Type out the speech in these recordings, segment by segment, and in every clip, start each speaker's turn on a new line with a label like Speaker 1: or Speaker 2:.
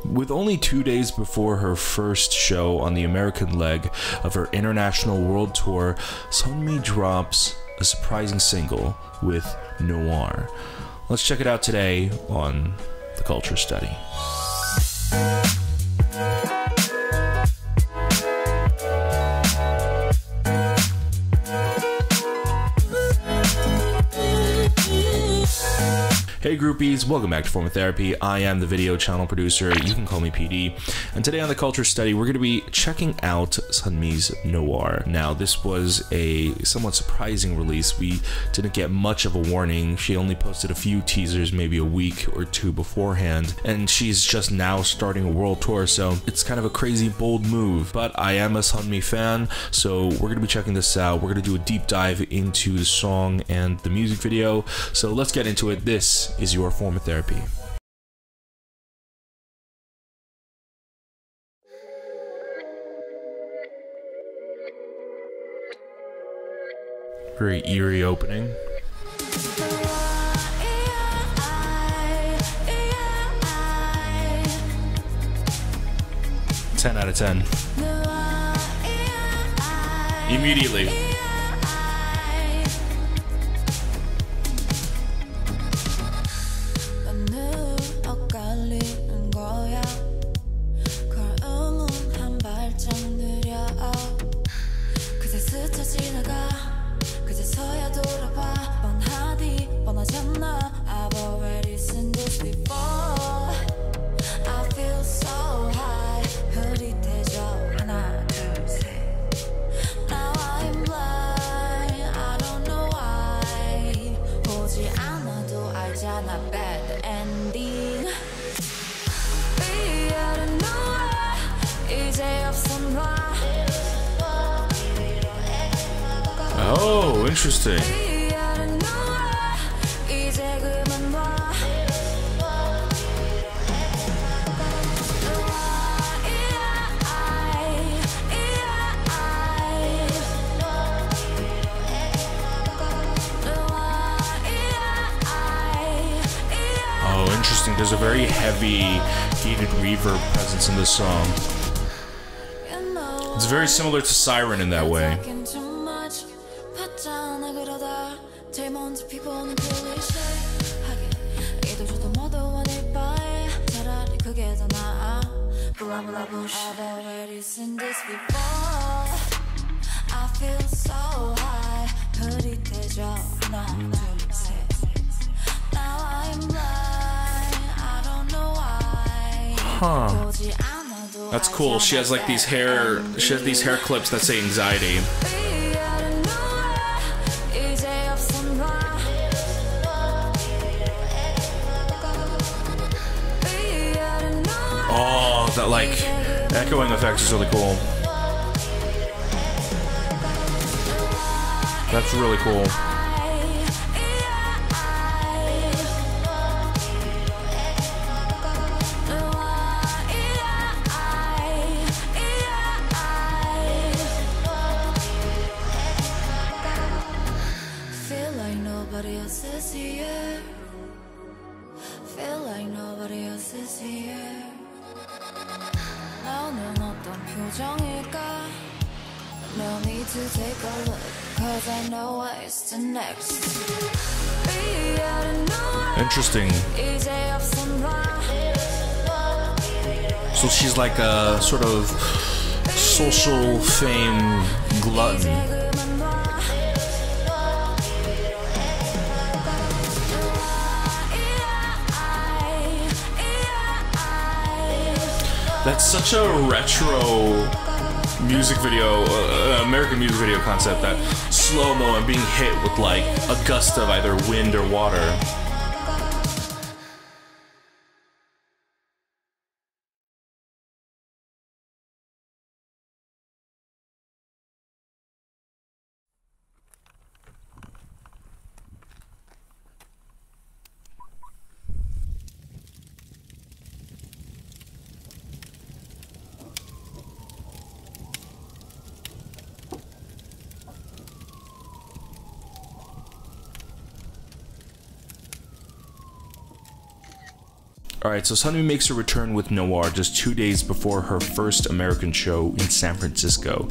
Speaker 1: With only 2 days before her first show on the American leg of her international world tour, Sunmi drops a surprising single with Noir. Let's check it out today on The Culture Study. Hey groupies, welcome back to Form of Therapy. I am the video channel producer, you can call me PD, and today on the Culture Study we're going to be checking out Sunmi's Noir. Now this was a somewhat surprising release. We didn't get much of a warning. She only posted a few teasers maybe a week or two beforehand, and she's just now starting a world tour, so it's kind of a crazy bold move. But I am a Sunmi fan, so we're going to be checking this out. We're going to do a deep dive into the song and the music video, so let's get into it. This is your form of therapy. Very eerie opening. 10 out of 10. Immediately. Oh, interesting. Oh, interesting. There's a very heavy, heated reverb presence in this song. It's very similar to Siren in that way.
Speaker 2: I've already seen this before. I feel so high. 흐릿해져 하나 둘 셋. Now I'm blind. I don't know why.
Speaker 1: Huh. That's cool. She has like these hair clips that say anxiety. Oh, that like echoing effect is really cool. That's really cool.
Speaker 2: Feel like nobody else is here. Feel like nobody else is here. 나는 어떤 표정일까? No need to take a look, cause I know what's the next.
Speaker 1: Interesting. So she's like a sort of social fame glutton. That's such a retro music video, American music video concept, that slow-mo and being hit with like a gust of either wind or water. Alright, so Sunmi makes her return with Noir just 2 days before her first American show in San Francisco.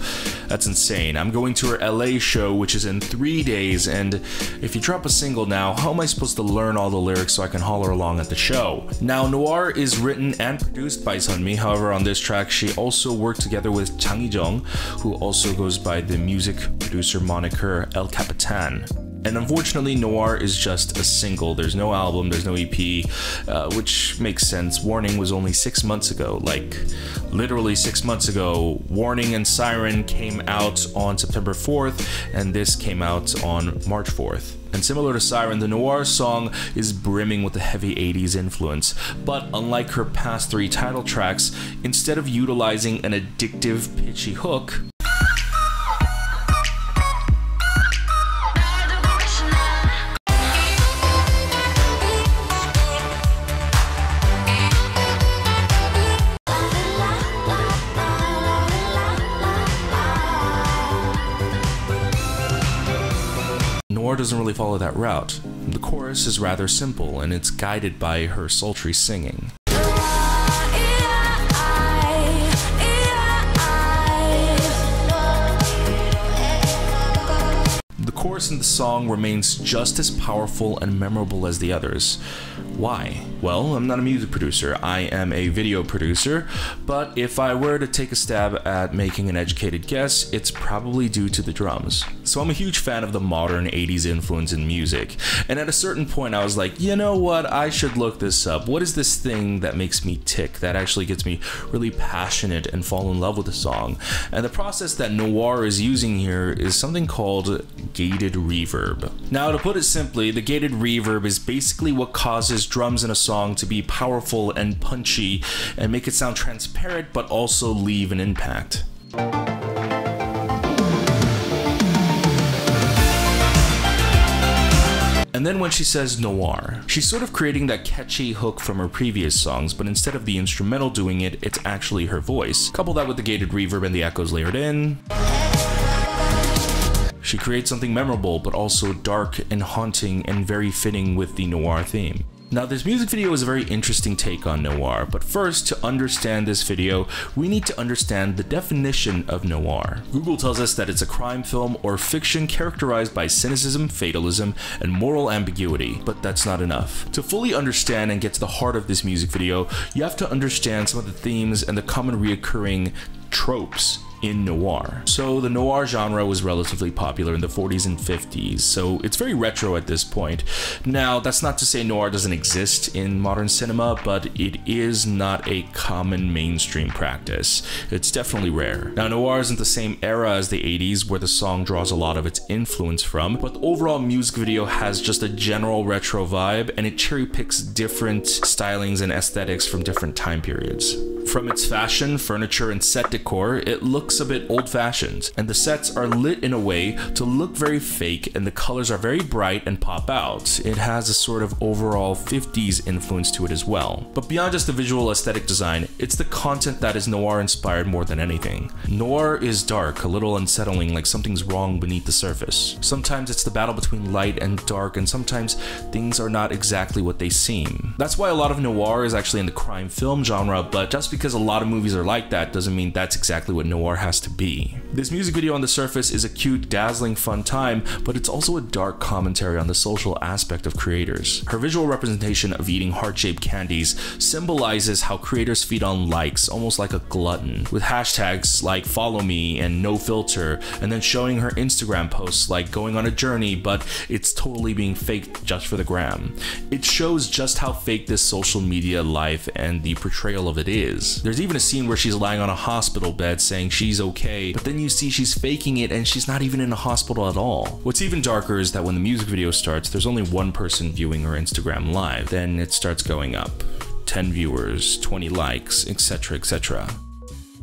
Speaker 1: That's insane. I'm going to her LA show, which is in 3 days, and if you drop a single now, how am I supposed to learn all the lyrics so I can holler along at the show? Now, Noir is written and produced by Sunmi. However, on this track, she also worked together with Chang Hee-jung, who also goes by the music producer moniker El Capitan. And unfortunately, Noir is just a single. There's no album, there's no EP, which makes sense. Warning was only 6 months ago, like literally 6 months ago. Warning and Siren came out on September 4th, and this came out on March 4th. And similar to Siren, the Noir song is brimming with a heavy 80s influence. But unlike her past 3 title tracks, instead of utilizing an addictive, pitchy hook, Noir doesn't really follow that route. The chorus is rather simple, and it's guided by her sultry singing. The chorus in the song remains just as powerful and memorable as the others. Why? Well, I'm not a music producer, I am a video producer, but if I were to take a stab at making an educated guess, it's probably due to the drums. So I'm a huge fan of the modern 80s influence in music, and at a certain point I was like, you know what, I should look this up. What is this thing that makes me tick, that actually gets me really passionate and fall in love with the song? And the process that Noir is using here is something called gated reverb. Now, to put it simply, the gated reverb is basically what causes drums in a song to be powerful and punchy and make it sound transparent but also leave an impact. And then when she says Noir, she's sort of creating that catchy hook from her previous songs, but instead of the instrumental doing it, it's actually her voice. Couple that with the gated reverb and the echoes layered in, she creates something memorable, but also dark and haunting and very fitting with the Noir theme. Now, this music video is a very interesting take on Noir, but first, to understand this video, we need to understand the definition of Noir. Google tells us that it's a crime film or fiction characterized by cynicism, fatalism, and moral ambiguity, but that's not enough. To fully understand and get to the heart of this music video, you have to understand some of the themes and the common reoccurring tropes in noir. So the noir genre was relatively popular in the 40s and 50s, so it's very retro at this point. Now, that's not to say noir doesn't exist in modern cinema, but it is not a common mainstream practice. It's definitely rare. Now, noir isn't the same era as the 80s, where the song draws a lot of its influence from, but the overall music video has just a general retro vibe, and it cherry picks different stylings and aesthetics from different time periods. From its fashion, furniture, and set decor, it looks a bit old-fashioned, and the sets are lit in a way to look very fake, and the colors are very bright and pop out. It has a sort of overall 50s influence to it as well. But beyond just the visual aesthetic design, it's the content that is noir-inspired more than anything. Noir is dark, a little unsettling, like something's wrong beneath the surface. Sometimes it's the battle between light and dark, and sometimes things are not exactly what they seem. That's why a lot of noir is actually in the crime film genre, but just because a lot of movies are like that doesn't mean that's exactly what noir has to be. This music video on the surface is a cute, dazzling, fun time, but it's also a dark commentary on the social aspect of creators. Her visual representation of eating heart-shaped candies symbolizes how creators feed on likes, almost like a glutton, with hashtags like follow me and no filter, and then showing her Instagram posts like going on a journey, but it's totally being faked just for the gram. It shows just how fake this social media life and the portrayal of it is. There's even a scene where she's lying on a hospital bed saying she's okay, but then you see she's faking it and she's not even in a hospital at all. What's even darker is that when the music video starts, there's only one person viewing her Instagram live. Then it starts going up. 10 viewers, 20 likes, etc, etc.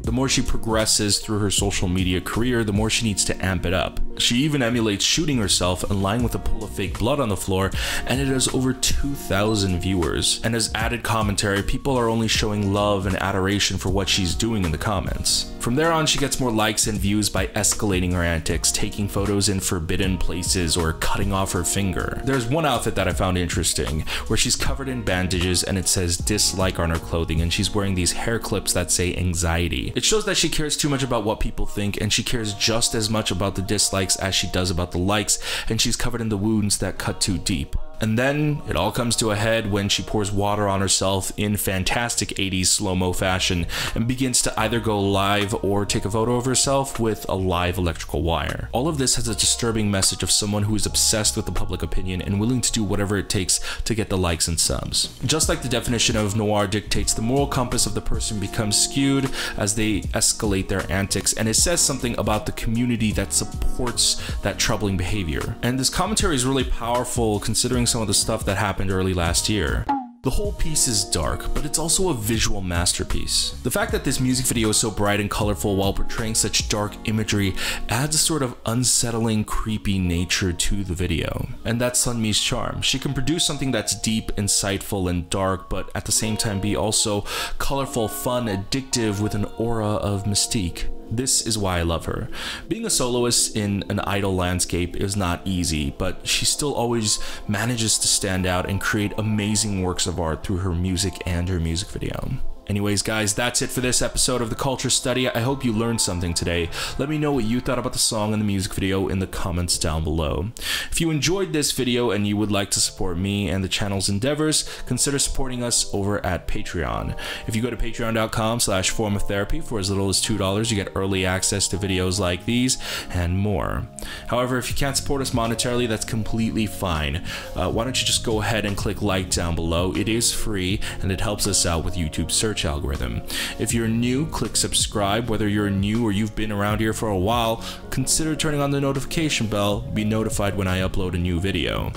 Speaker 1: The more she progresses through her social media career, the more she needs to amp it up. She even emulates shooting herself and lying with a pool of fake blood on the floor, and it has over 2,000 viewers. And as added commentary, people are only showing love and adoration for what she's doing in the comments. From there on, she gets more likes and views by escalating her antics, taking photos in forbidden places, or cutting off her finger. There's one outfit that I found interesting, where she's covered in bandages and it says dislike on her clothing, and she's wearing these hair clips that say anxiety. It shows that she cares too much about what people think, and she cares just as much about the dislikes as she does about the likes, and she's covered in the wounds that cut too deep. And then it all comes to a head when she pours water on herself in fantastic 80s slow-mo fashion and begins to either go live or take a photo of herself with a live electrical wire. All of this has a disturbing message of someone who is obsessed with the public opinion and willing to do whatever it takes to get the likes and subs. Just like the definition of noir dictates, the moral compass of the person becomes skewed as they escalate their antics, and it says something about the community that supports that troubling behavior. And this commentary is really powerful considering some of the stuff that happened early last year. The whole piece is dark, but it's also a visual masterpiece. The fact that this music video is so bright and colorful while portraying such dark imagery adds a sort of unsettling, creepy nature to the video. And that's Sunmi's charm. She can produce something that's deep, insightful, and dark, but at the same time be also colorful, fun, addictive with an aura of mystique. This is why I love her. Being a soloist in an idol landscape is not easy, but she still always manages to stand out and create amazing works of art through her music and her music video. Anyways, guys, that's it for this episode of the Culture Study. I hope you learned something today. Let me know what you thought about the song and the music video in the comments down below. If you enjoyed this video and you would like to support me and the channel's endeavors, consider supporting us over at Patreon. If you go to patreon.com/formatherapy for as little as $2, you get early access to videos like these and more. However, if you can't support us monetarily, that's completely fine. Why don't you just go ahead and click like down below. It is free and it helps us out with YouTube's search algorithm. If you're new, click subscribe. Whether you're new or you've been around here for a while, consider turning on the notification bell, be notified when I upload a new video.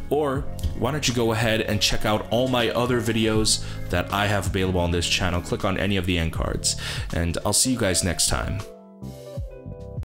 Speaker 1: Or why don't you go ahead and check out all my other videos that I have available on this channel. Click on any of the end cards, and I'll see you guys next time.